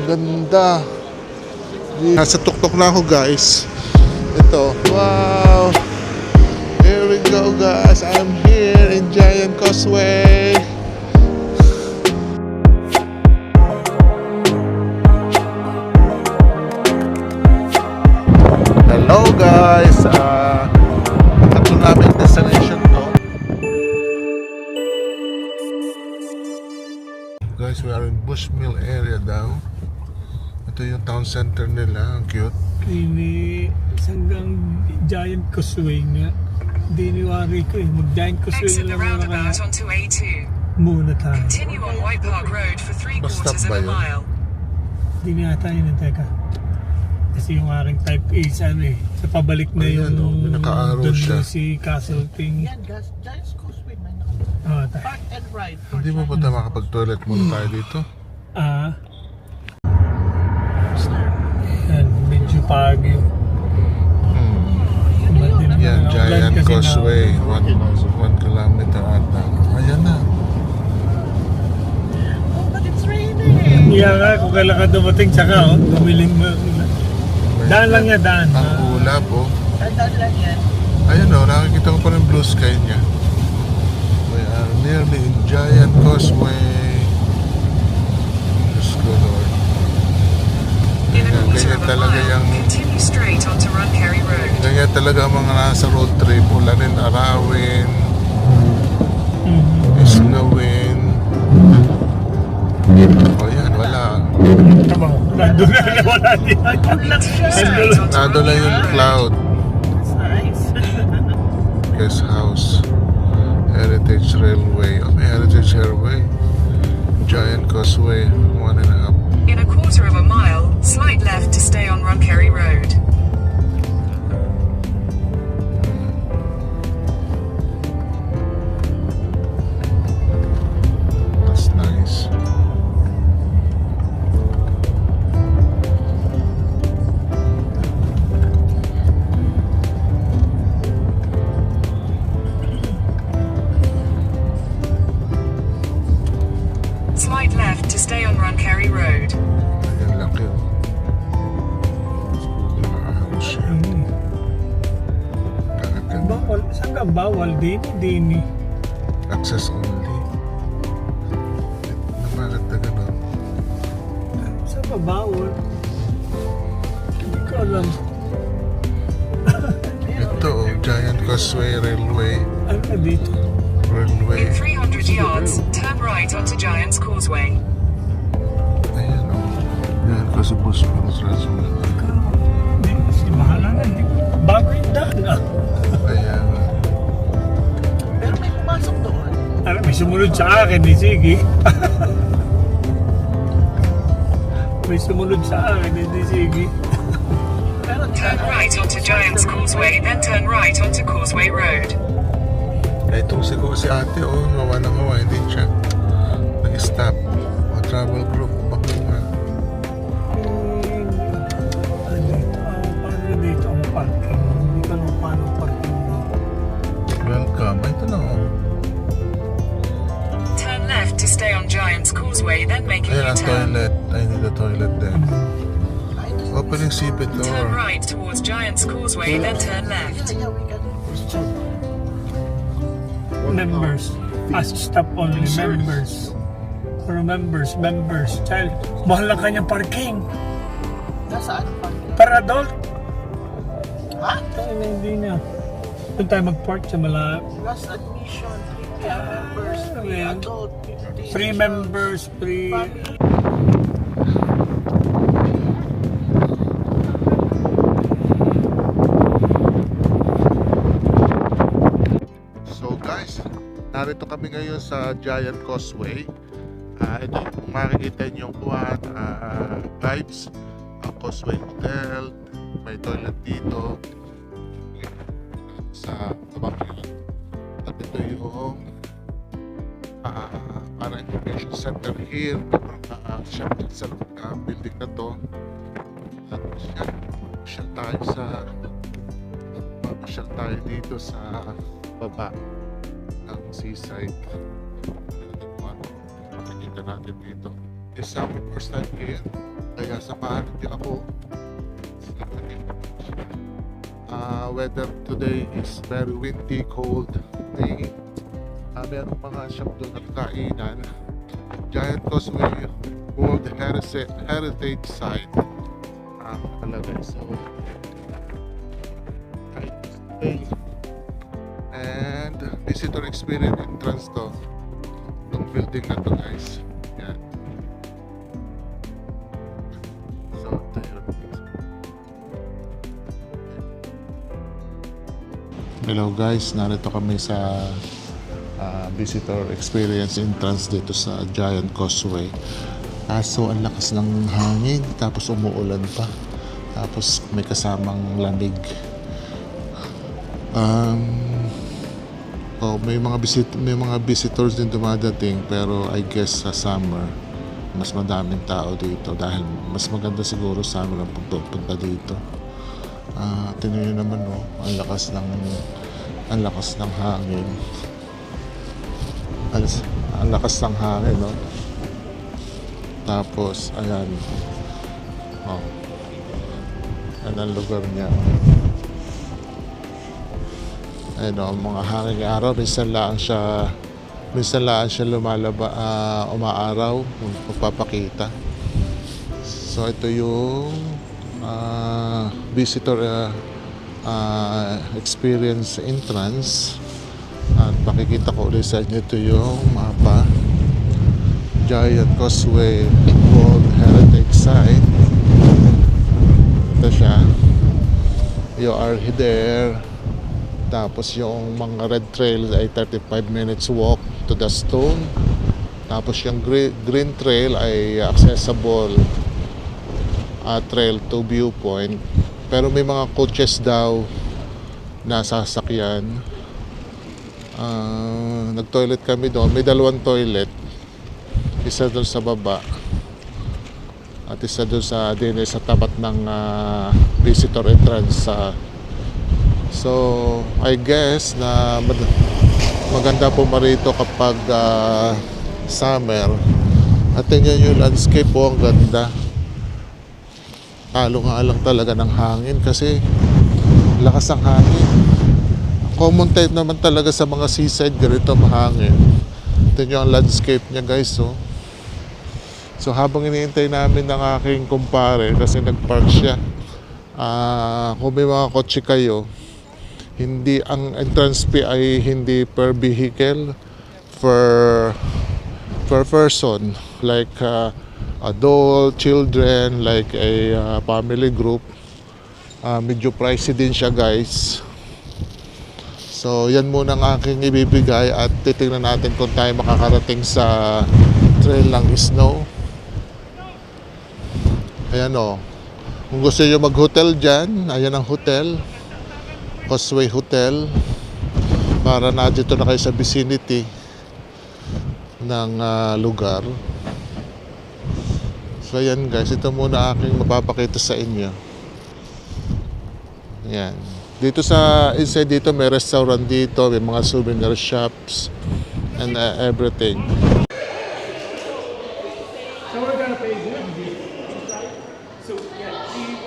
ganda. Nasa tuktok na ako guys. Ito, wow. Here we go guys. I'm here in Giant Causeway. Hello guys. Ito namin destination to. Guys, we are in Bushmill area daw. Ito yung town center nila. Ang cute. Ini hanggang Giant Causeway nga. Diniwari ko mag-Giant Causeway Exit na the lang roundabout onto A2. muna tayo. Continue on White Park Road for 3/4 Basta of ba a yun? mile. Hindi na yata yun. Teka. Kasi yung aking type is ano eh. Sa pabalik na Ayan, yung may naka-arrow doon siya. si Castle Thing. Yan, guys. Giant's Causeway. May park and ride. For Hindi mo ba tayo makapag-toilet muna tayo dito? Yan, medyo pagi. Yan, Giant Causeway. 1 kilometer ata. Ayan na. Oh, but it's raining. Iya nga, kung kailan ka dumating, tsaka gumiling mo. Daan lang niya, daan. Ang ulap oh. Tandaan lang yan. Ayan oh, nakikita ko pa rin blue sky niya. We are nearly in Giant Causeway. Diyos ko Lord. In a quarter Ganyan of a talaga mile, yung... continue straight onto Runkerry Road. Ganyan talaga ang mga nasa road trip. Ulanin, arawin, islawin. O yan, wala. Tama mo, nandun na wala din. Continue straight onto Nado na yung Runkerry Road. cloud. It's nice. Guest house. Heritage Railway. Oh, may Heritage Railway. Giant Causeway. 1.5. In a quarter of a mile, slight left to stay on Runkerry Road. That's nice. Slight left to stay on Runkerry Road. Ayan laki oh. Nakakaros siya. Kagaganda. Bawal, saan ka bawal? Dini. Access only. Bakit na ganun? Saan ka bawal? Hindi ko alam. Ito oh, Giant Causeway Railway. Ano na dito? Railway. In 300 yards, turn right onto Giant's Causeway. Ayan oh. Yan kasi Bushmill Railway. Hindi, si bahala na. Bago yung daan ah. Ayan. Pero may pumasok doon. Alam, may sumunod sa akin eh, sige. May sumunod sa akin eh, sige. Pero Turn right onto Giant's Causeway, then turn right onto Causeway Road. Itong si ate oh, gawa na gawa, hindi siya nag-stop. O travel group, baka nga. Paano dito ang parking? Hindi ko alam paano parking dito. Welcome. Ay, ito na oh. Turn left to stay on Giant's Causeway, then make a Ayan ang U-turn. toilet. I need a toilet there. Opening seatbelt Turn door. right towards Giant's Causeway, then turn left. yeah, we can check. Members. Fast stop only. Members. Members. Child, mahal lang kanyang parking. Nasaan ang parking? Per adult. Ha? Tayo na, hindi na. Doon tayo mag-park sa malap. Last admission, 3 members, 3 Ayan. adult, 50 Free members, free... family. So guys, narito kami ngayon sa Giant Causeway. Ito yung makikita nyo kuhan, vibes, Causeway Hotel, may toilet dito sa tabang yun. At ito yung parang information center here. Siyempre sa building na to. At siya tayo sa tayo dito sa baba ng seaside. Makikita natin dito. Is our first time here. Kaya samahan niyo ako. Weather today is very windy, cold day. Meron mga shop doon at kainan. Giant Causeway World Heritage Site. Talaga. So, and visitor experience entrance to ng building na to, guys. Yan. So, tayo. Hello guys, narito kami sa visitor experience entrance dito sa Giant Causeway. Kaso ang lakas ng hangin, tapos umuulan pa, tapos may kasamang lamig. May mga visitors din dumadating, pero I guess sa summer mas madaming tao dito dahil mas maganda siguro summer ang pagpunta dito. Tingnan niyo naman, oh, ang lakas ng hangin. Ang lakas ng hangin, no? Tapos, ayan. Oh. Ayan ang lugar niya. Ayan, oh, mga hangin araw. Minsan lang siya umaaraw, magpapakita. So, ito yung visitor experience entrance. At pakikita ko ulit sa inyo, ito yung mapa. Giant Causeway World Heritage Site. Ito siya. You are there. Tapos yung mga red trail ay 35 minutes walk to the stone. Tapos yung green trail ay accessible trail to viewpoint. Pero may mga coaches daw na sasakyan. Nag-toilet kami doon. May dalawang toilet. Isa doon sa baba at isa doon sa tapat ng visitor entrance. So I guess na maganda po marito kapag summer. At tingnan yung landscape po, ang ganda. Talo nga lang talaga ng hangin kasi lakas ng hangin. Common type naman talaga sa mga seaside, ganito mahangin. Ito nyo ang landscape niya, guys. So habang iniintay namin ng aking kumpare kasi nagpark siya, kung may mga kotse kayo, hindi ang entrance fee ay hindi per vehicle, per person, like adult, children, like a family group. Medyo pricey din siya, guys. So, yan muna ang aking ibibigay at titingnan natin kung tayo makakarating sa trail ng snow. Ayan, o. Kung gusto nyo mag-hotel dyan, ayan ang hotel. Causeway Hotel. Para na dito na kayo sa vicinity ng lugar. So, ayan guys. Ito muna aking mapapakita sa inyo. Ayan. Dito sa inside dito may restaurant dito, may mga souvenir shops and everything. So we're gonna pay good. So yeah, are you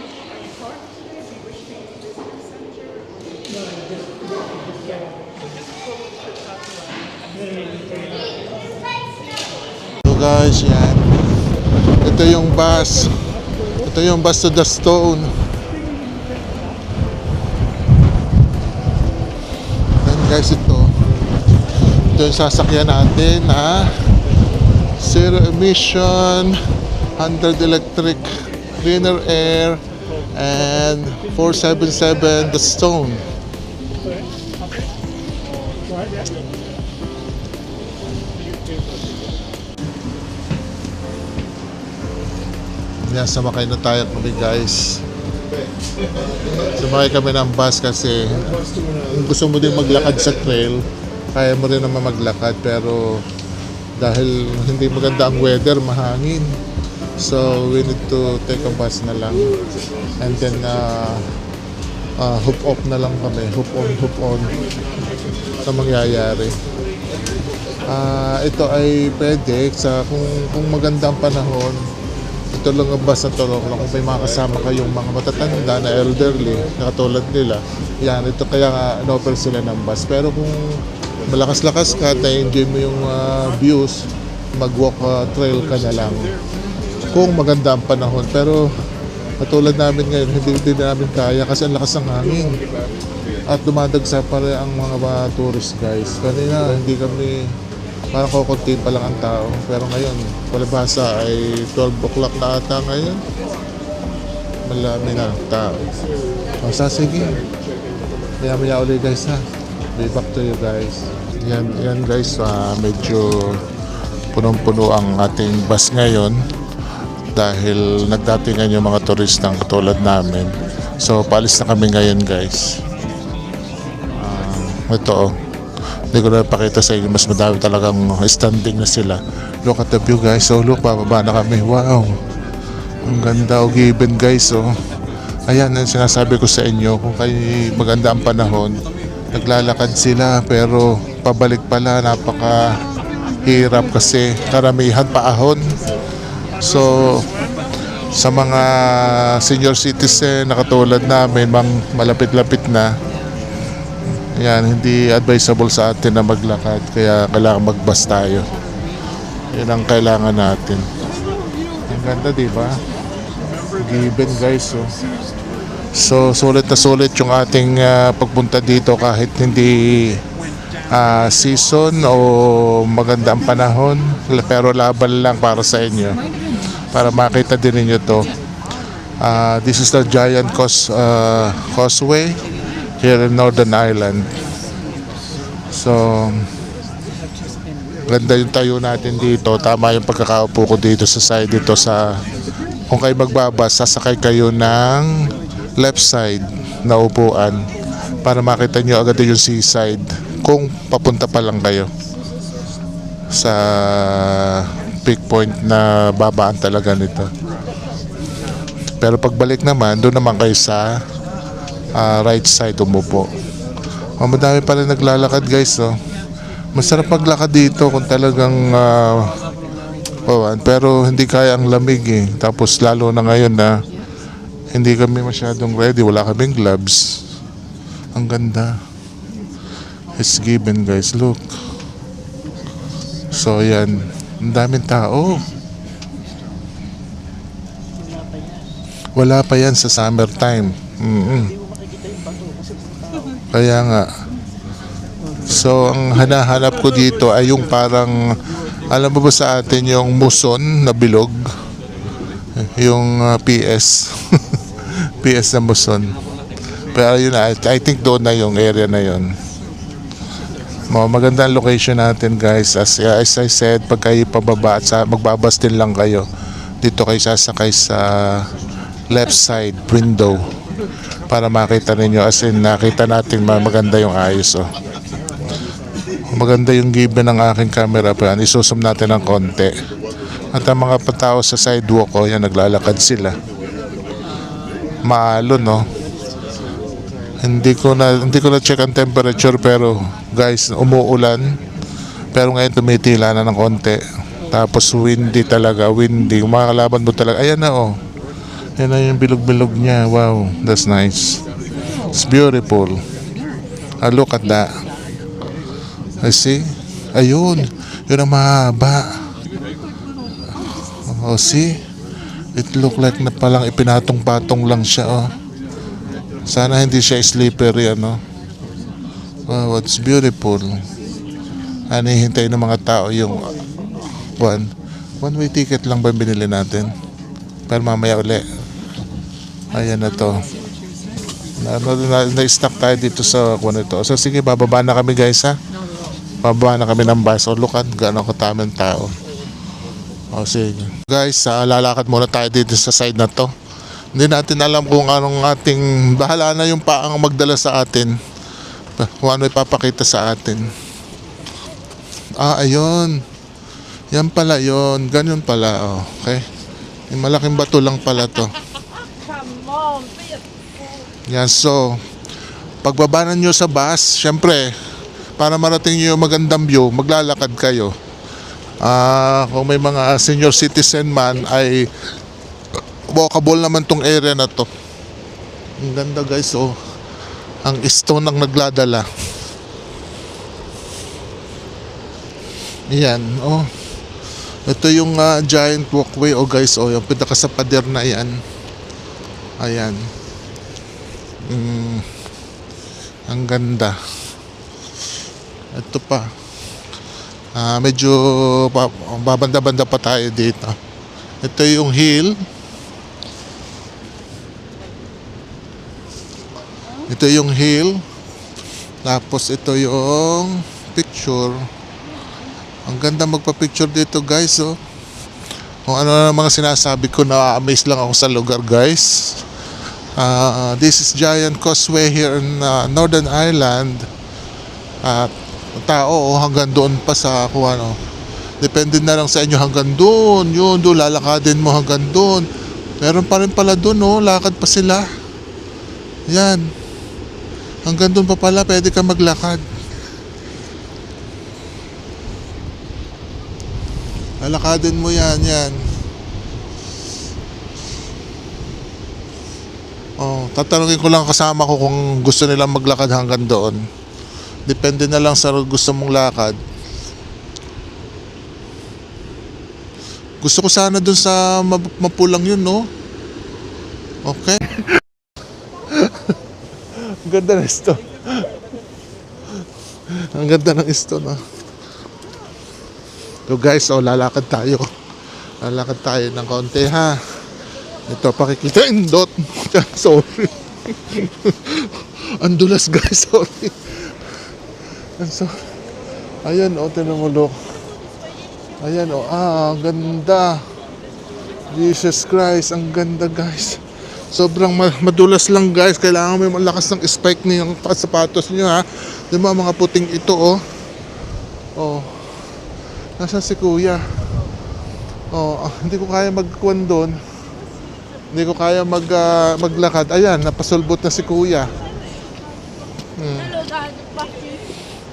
parked today? Do you wish to use the visitor center? No, just So guys, yan. Ito yung bus. Ito yung bus to the stone. Guys, ito yung sasakyan natin na zero emission, 100 electric, cleaner air, and 477 the stone. Yan, sumakay na tayo kami, guys. Sumakay kami ng bus kasi kung gusto mo din maglakad sa trail, kaya mo rin naman maglakad, pero dahil hindi maganda ang weather, mahangin, so we need to take a bus na lang and then hoop off na lang kami, hoop on sa mangyayari. Ito ay pwede sa kung magandang panahon, ito lang ang bus na to. Kung may mga kasama kayong mga matatanda na elderly, na katulad nila, yan, ito kaya nga in-offer sila ng bus. Pero kung malakas-lakas ka, na-enjoy mo yung views, mag-walk trail ka na lang. Kung maganda ang panahon. Pero katulad namin ngayon, hindi namin kaya kasi ang lakas ng hangin. At dumadagsa pa rin ang mga tourist guys. Kanina hindi kami, parang kukunti pa lang ang tao. Pero ngayon, palabasa ay 12 o'clock na ata ngayon. Malami na ang tao. O sige, maya ulit guys ha. Be back to you guys. Yan guys, medyo punong-puno ang ating bus ngayon. Dahil nagdatingan yung mga turistang katulad namin. So paalis na kami ngayon guys. Ito hindi ko na pakita sa inyo, mas madami talagang standing na sila. Look at the view guys. So look, bababa na kami. Wow, ang ganda o given guys. So ayan ang sinasabi ko sa inyo, kung kayo maganda ang panahon, naglalakad sila pero pabalik pala napaka hirap kasi karamihan paahon. So sa mga senior citizen na katulad namin, malapit-lapit na, yan, hindi advisable sa atin na maglakad, kaya kailangan magbus tayo. Yun ang kailangan natin. Ang ganda, di ba? Given guys. So sulit na sulit yung ating pagpunta dito kahit hindi season o maganda ang panahon, pero laban lang para sa inyo, para makita din ninyo to. This is the Giant Causeway here in Northern Ireland. So ganda yung tayo natin dito. Tama yung pagkakaupo ko dito sa side dito sa, kung kayo magbabas, sasakay kayo ng left side na upuan para makita nyo agad yung seaside kung papunta pa lang kayo sa peak point na babaan talaga nito. Pero pagbalik naman, doon naman kayo sa right side umupo. Madami pa rin naglalakad guys. Masarap maglakad dito kung talagang pero hindi kaya ang lamig eh. Tapos lalo na ngayon na hindi kami masyadong ready, wala kaming gloves. Ang ganda. It's given guys, look. So yan, ang daming tao. Wala pa yan sa summertime. Kaya nga. So ang hanahanap ko dito ay yung parang, alam mo ba sa atin yung muson na bilog? Yung PS. PS na muson. Pero yun na, I think doon na yung area na yun. Maganda ang location natin guys. As I said, pag kayo pababa at magbabas din lang kayo, dito kayo sasakay sa left side window para makita ninyo, as in nakita natin maganda yung ayos. Maganda yung given ng aking camera pa yan. Isusum natin ng konti. At ang mga patao sa sidewalk, yan, naglalakad sila. Maalon, no? Hindi ko na check ang temperature, pero guys, umuulan. Pero ngayon tumitila na ng konti. Tapos windy talaga, windy. Makakalaban mo talaga. Ayan na, oh. Yan na yung bilog-bilog niya. Wow, that's nice. It's beautiful. Look at that. I see. Ayun. Yun ang mahaba. Oh, see? It look like na palang ipinatong-patong lang siya, oh. Sana hindi siya slippery, ano. Wow, it's beautiful. Hinihintay ng mga tao yung one-way ticket lang ba binili natin? Pero mamaya uli. Ayan na to. Na-stuck tayo dito sa ito. So sige, bababa na kami guys ha. Bababa na kami ng bus. O look at gano'ng katamang tao. O sige. Guys, lalakad muna tayo dito sa side na to. Hindi natin alam kung anong ating, bahala na yung paang magdala sa atin. Kung ano ipapakita sa atin. Ayun. Yan pala yun. Ganyan pala. Okay. Yung malaking bato lang pala to. Yan, so pagbabanan nyo sa bus, syempre para marating nyo yung magandang view, maglalakad kayo. Kung may mga senior citizen man, ay walkable naman tong area na to. Ang ganda guys, oh. Ang stone ang nagladala. Yan, oh. Ito yung giant walkway, oh guys, oh. Yung pinaka sa pader na yan. Ayan. Ang ganda. Ito pa. Medyo babanda-banda pa tayo dito. Ito yung hill. Ito yung hill. Tapos ito yung picture. Ang ganda magpa-picture dito guys, oh. Kung ano na mga sinasabi ko, na-amaze lang ako sa lugar guys. This is Giant Causeway here in Northern Ireland. At tao, oh, hanggang doon pa sa kung ano. Depende na lang sa inyo hanggang doon. Yun, doon lalakadin mo hanggang doon. Meron pa rin pala doon, oh, lakad pa sila. Yan. Hanggang doon pa pala pwede ka maglakad. Lalakadin mo yan, yan. Oh, tatanungin ko lang kasama ko kung gusto nilang maglakad hanggang doon. Depende na lang sa gusto mong lakad. Gusto ko sana doon sa mapulang yun, no? Okay. Ang ganda ng stone. Ang ganda ng stone, no? So guys, oh, lalakad tayo. Lalakad tayo ng konti, ha? Ito, pakikita yung dot. Sorry. Ang dulas, guys. Sorry. So, ayan, oh, tinan mo, look. Ayan, oh, ang ganda. Jesus Christ, ang ganda, guys. Sobrang madulas lang, guys. Kailangan may malakas ng spike niyong sapatos niyo, ha? Di ba, mga puting ito, oh. Oh. Nasaan si kuya? Oh, hindi ko kaya magkuhan doon. Hindi ko kaya maglakad. Ayan, napasulbot na si kuya.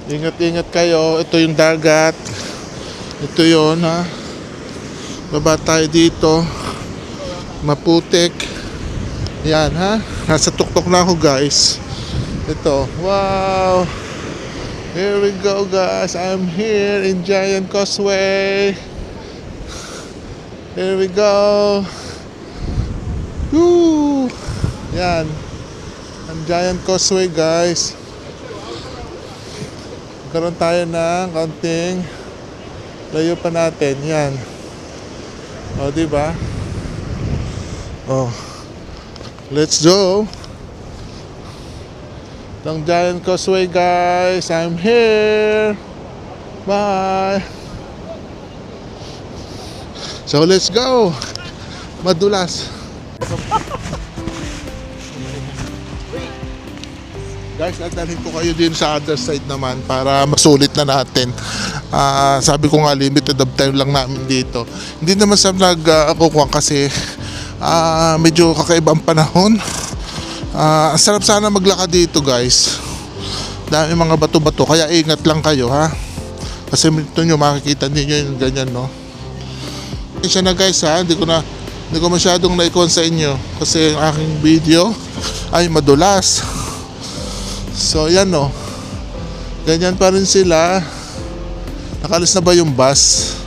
Ingat-ingat kayo. Ito yung dagat. Ito yun, ha. Baba tayo dito. Maputik. Yan, ha. Nasa tuktok na ako, guys. Ito. Wow. Here we go, guys. I'm here in Giant Causeway. Here we go. Woo! Yan. Ang Giant Causeway, guys. Karoon tayo ng kaunting layo pa natin. Yan. O, diba? O. Let's go. Ang Giant Causeway, guys. I'm here. Bye. So, let's go. Madulas. Guys, dadalhin ko kayo din sa other side naman para masulit na natin. Sabi ko nga, limited of time lang namin dito. Hindi naman sa nag-akukuha kasi medyo kakaibang panahon. Ang sarap sana maglakad dito, guys. Dami mga bato-bato, kaya ingat lang kayo, ha. Kasi ito nyo, makikita ninyo yung ganyan, no. Siya na, guys, ha. Hindi ko masyadong na-icon sa inyo kasi ang aking video ay madulas. So yan, no. Ganyan pa rin sila. Nakalis na ba yung bus?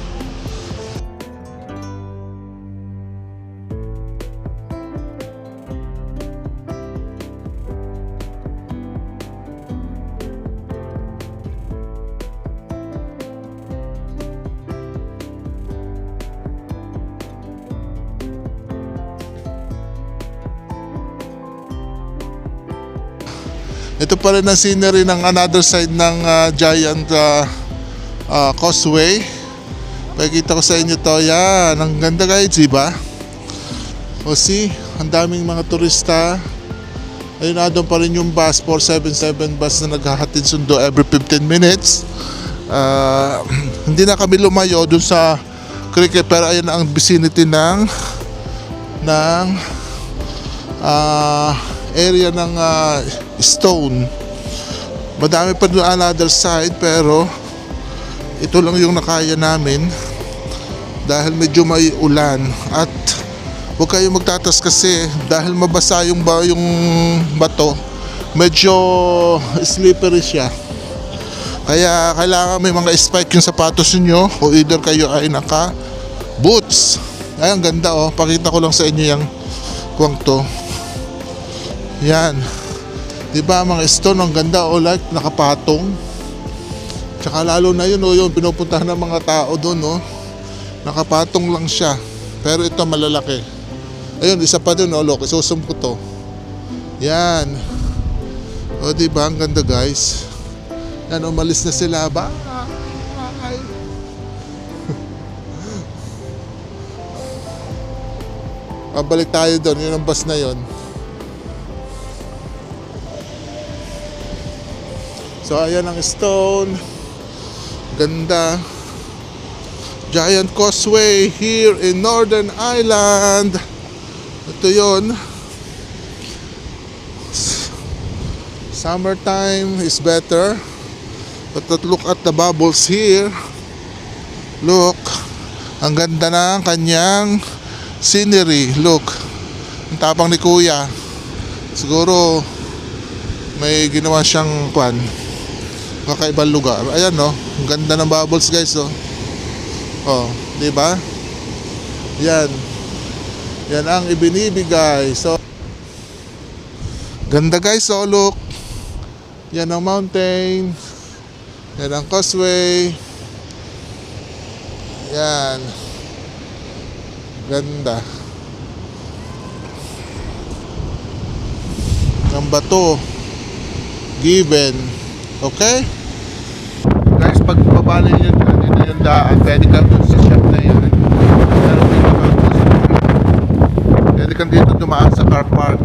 Ito pa rin ang scenery ng another side ng Giant Causeway. Pakikita ko sa inyo to. Yan, ang ganda, guys, diba? O see, ang daming mga turista. Ayun na, doon pa rin yung bus, 477 bus na naghahatid sundo every 15 minutes. Hindi na kami lumayo doon sa cricket, pero ayun ang vicinity ng area ng stone. Madami pa doon another side, pero ito lang yung nakaya namin dahil medyo may ulan at Huwag kayong magtatas kasi dahil mabasa yung bato, medyo slippery siya. Kaya kailangan may mga spike yung sapatos niyo o either kayo ay naka boots. Ay, ang ganda oh. Pakita ko lang sa inyo yung kuwang to. Yan. Diba mga stone, ang ganda oh, like nakapatong. Tsaka lalo na yun oh, yun pinupuntahan ng mga tao doon oh. Nakapatong lang siya. Pero ito malalaki. Ayun, isa pa dun oh, look, isusum ko to. Yan. O diba, ang ganda guys. Yan, umalis na sila. Bye! Pabalik tayo doon, yun ang bus na yun. So ayan ang stone. Ganda. Giant Causeway here in Northern Ireland. Ito yun. Summertime is better. But look at the bubbles here. Look. Ang ganda ng kanyang scenery. Look. Ang tapang ni Kuya. Siguro may ginawa siyang kwan. Kakaibang lugar. Ayan no. Ang ganda ng bubbles guys oh. Oh, di ba? Yan. Yan ang ibinibigay. So ganda guys oh, look. Yan ang mountain. Yan ang causeway. Yan. Ganda. Ang bato. Given. Okay? Guys, pag babalik yun, dito yung daan, pwede ka dun sa shop na yun. Pero may nakapos. Pwede kang dito dumaan sa car park.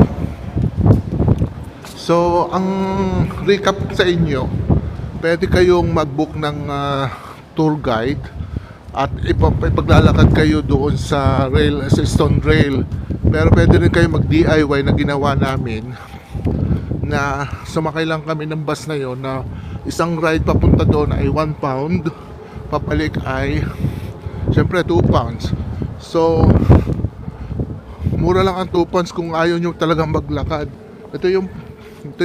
So, ang recap sa inyo, pwede kayong mag-book ng tour guide at ipaglalakad kayo doon sa rail, sa stone rail. Pero pwede rin kayo mag-DIY na ginawa namin, na sumakay lang kami ng bus na yon, na isang ride papunta doon ay 1 pound, papalik ay syempre 2 pounds. So mura lang ang 2 pounds kung ayaw nyo talagang maglakad. Ito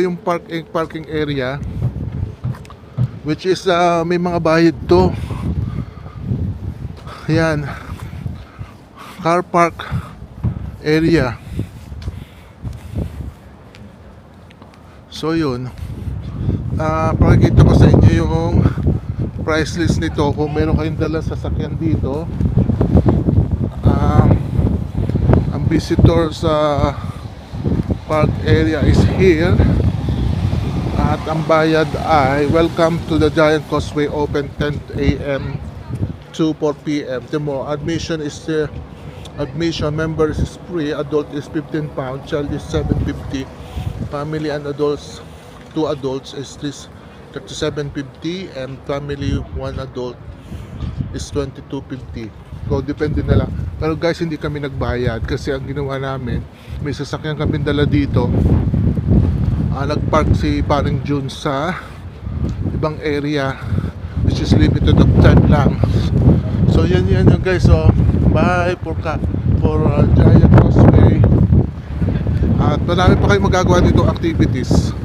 yung parking area, which is may mga bayad to. Yan, car park area. So yun, pakikita ko sa inyo yung price list nito kung meron kayong dalang sasakyan dito. Ang visitor sa park area is here, at ang bayad ay welcome to the Giant Causeway, open 10 a.m. to 4 p.m. Timo, admission is admission members is free, adult is 15 pounds, child is 7.50. Family and adults, 2 adults is this 37.50, and family 1 adult is 22.50. So depende na lang. Pero guys, hindi kami nagbayad kasi ang ginawa namin, may sasakyan kami dala dito. Nagpark si Paring June sa ibang area, which is limited of time lang. So yan yung guys. So bye for Giant Causeway. At marami pa kayong magagawa dito activities.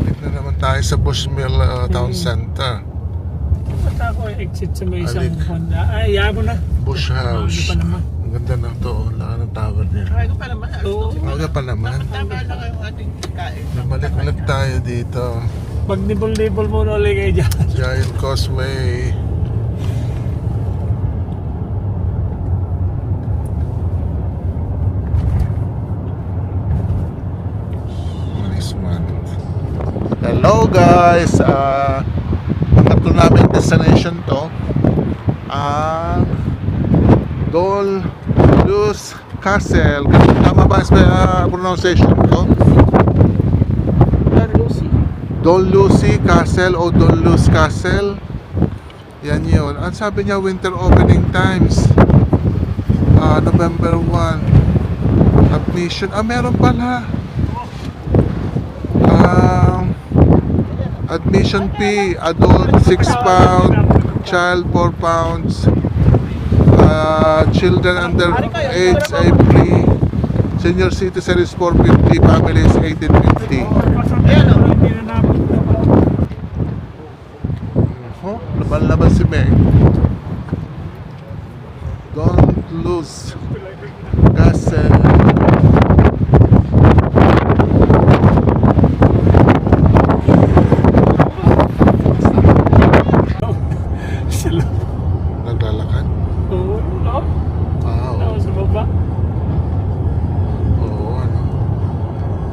Dito na naman tayo sa Bushmill Town Center. Basta ako exit sa may isang Honda. Ay, yabo na. Bush House. Pa naman. Ang ganda na to. Laka ng tower niya. Ay, pa naman. Oo. Aga pa naman. Tama lang yung ating kain. Namalik ulit tayo dito. Pag nibol-nibol muna ulit kayo dyan. Giant Causeway. Nice one. Hello guys. Tatlo namin destination to. Dol Luz Castle. Tama ba ang pronunciation ko? Don Lucy Castle o Don Luz Castle. Yan yun. Ang sabi niya, winter opening times, November 1. Admission. Meron pala. Admission fee, adult 6 pound, child 4 pounds. Children under age ay free. Senior citizen is 450, family is 1850. Ayan o. Oh, laban-laban si Meg. Don't lose. Castle. Sila. Naglalakad. Oo, no? Wow. Tapos sa baba. Oo, ano.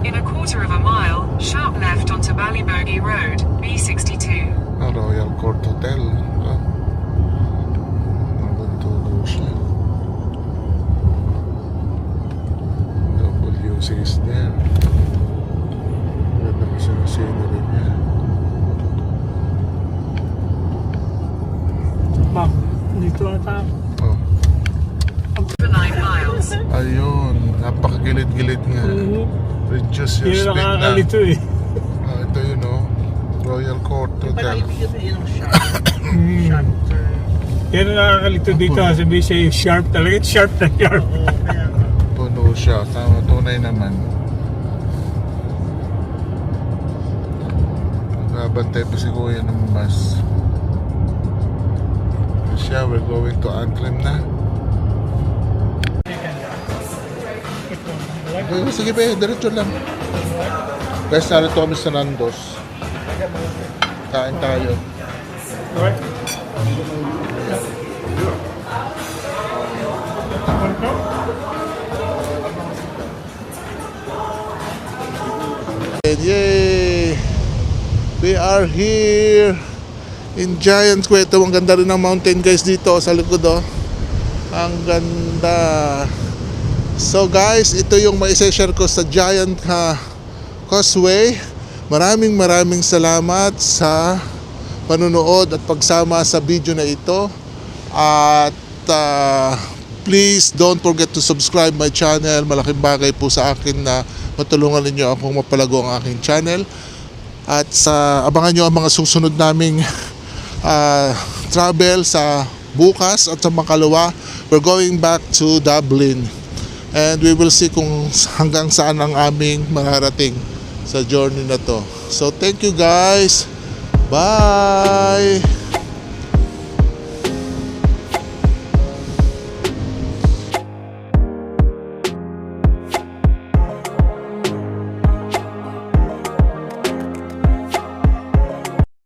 In a quarter of a mile, sharp left onto Ballybogey Road, B62. Royal Court Hotel. Ah. Nagtulo siya. WC is there. Ganda kasi ng scenery niya. Ma'am, dito na tayo. Oh. For 9 miles. Ayun, napakagilid-gilid nga. Reduce your Yun speed na. nakakalito eh. Ah, ito yun, oh. Royal Court Hotel. Panaibigyan sa yun ang sharp turn. Yan ang nakakalito dito. Sabi siya yung sharp talaga. Sharp na sharp. Oo, kaya nga. Puno siya. Tama, tunay naman. Nagbabantay pa si Kuya ng bus. Siya, we're going to Antrim na. Sige pa, diretso lang. Guys, narito kami sa Nandos. Kain tayo. Alright. And yay! We are here in Giants Square. Ito, ang ganda rin ng mountain guys dito sa likod oh. Ang ganda. So guys, ito yung maisa-share ko sa Giant Causeway. Maraming salamat sa panunood at pagsama sa video na ito. At please don't forget to subscribe my channel. Malaking bagay po sa akin na matulungan ninyo akong mapalago ang aking channel. At abangan nyo ang mga susunod naming travel sa bukas at sa makalawa. We're going back to Dublin. And we will see kung hanggang saan ang aming mararating sa journey na to. So thank you guys. Bye!